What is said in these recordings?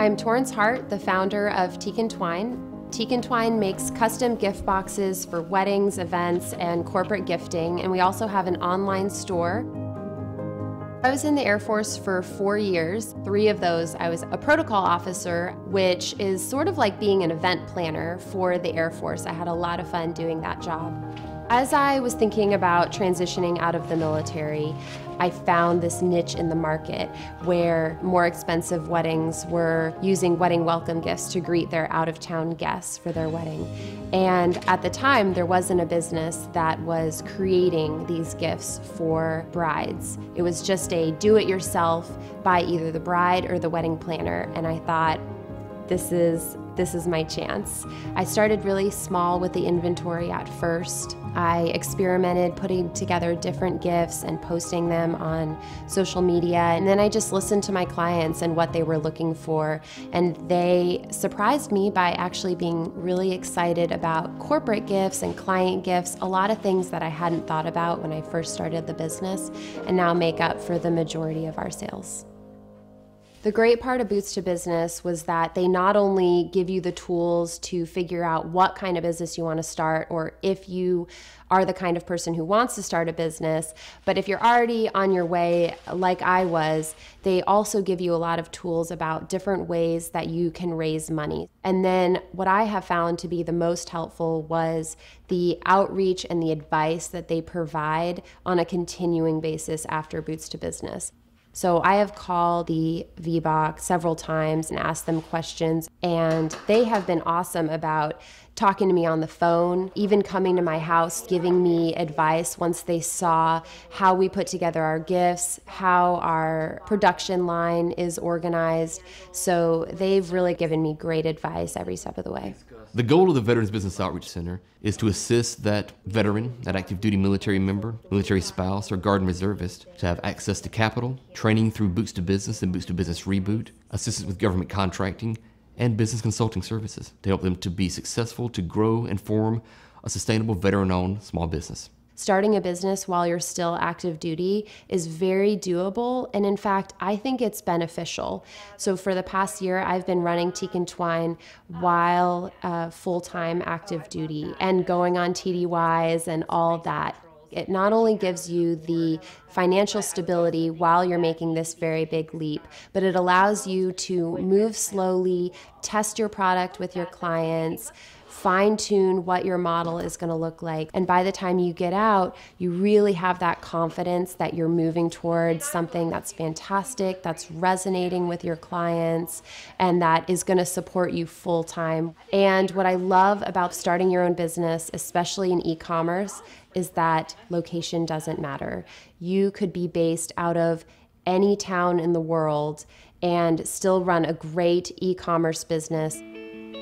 I'm Torrance Hart, the founder of Teak and Twine. Teak and Twine makes custom gift boxes for weddings, events, and corporate gifting, and we also have an online store. I was in the Air Force for 4 years. 3 of those I was a protocol officer, which is sort of like being an event planner for the Air Force. I had a lot of fun doing that job. As I was thinking about transitioning out of the military, I found this niche in the market where more expensive weddings were using wedding welcome gifts to greet their out-of-town guests for their wedding. And at the time, there wasn't a business that was creating these gifts for brides. It was just a do-it-yourself by either the bride or the wedding planner, and I thought, this is my chance. I started really small with the inventory at first. I experimented putting together different gifts and posting them on social media, and then I just listened to my clients and what they were looking for, and they surprised me by actually being really excited about corporate gifts and client gifts, a lot of things that I hadn't thought about when I first started the business, and now make up for the majority of our sales. The great part of Boots to Business was that they not only give you the tools to figure out what kind of business you want to start, or if you are the kind of person who wants to start a business, but if you're already on your way like I was, they also give you a lot of tools about different ways that you can raise money. And then what I have found to be the most helpful was the outreach and the advice that they provide on a continuing basis after Boots to Business. So I have called the VBOC several times and asked them questions, and they have been awesome about talking to me on the phone, even coming to my house, giving me advice once they saw how we put together our gifts, how our production line is organized. So they've really given me great advice every step of the way. The goal of the Veterans Business Outreach Center is to assist that veteran, that active duty military member, military spouse, or Guard and Reservist to have access to capital, training through Boots to Business and Boots to Business Reboot, assistance with government contracting, and business consulting services to help them to be successful, to grow and form a sustainable veteran-owned small business. Starting a business while you're still active duty is very doable, and in fact, I think it's beneficial. So for the past year, I've been running Teak and Twine while full-time active duty and going on TDYs and all that. It not only gives you the financial stability while you're making this very big leap, but it allows you to move slowly, test your product with your clients, fine-tune what your model is going to look like. And by the time you get out, you really have that confidence that you're moving towards something that's fantastic, that's resonating with your clients, and that is going to support you full-time. And what I love about starting your own business, especially in e-commerce, is that location doesn't matter. You could be based out of any town in the world and still run a great e-commerce business.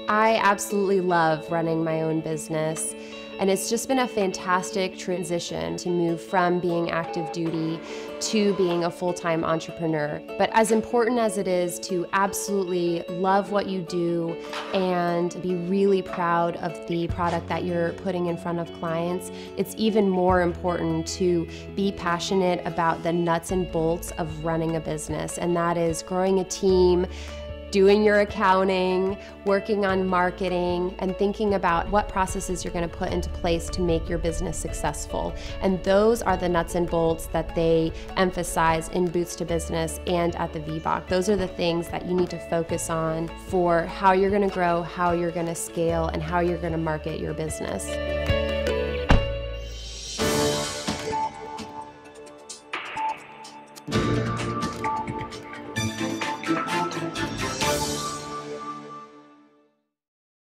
I absolutely love running my own business, and it's just been a fantastic transition to move from being active duty to being a full-time entrepreneur. But as important as it is to absolutely love what you do and be really proud of the product that you're putting in front of clients, it's even more important to be passionate about the nuts and bolts of running a business, and that is growing a team, doing your accounting, working on marketing, and thinking about what processes you're going to put into place to make your business successful. And those are the nuts and bolts that they emphasize in Boots to Business and at the VBOC. Those are the things that you need to focus on for how you're going to grow, how you're going to scale, and how you're going to market your business.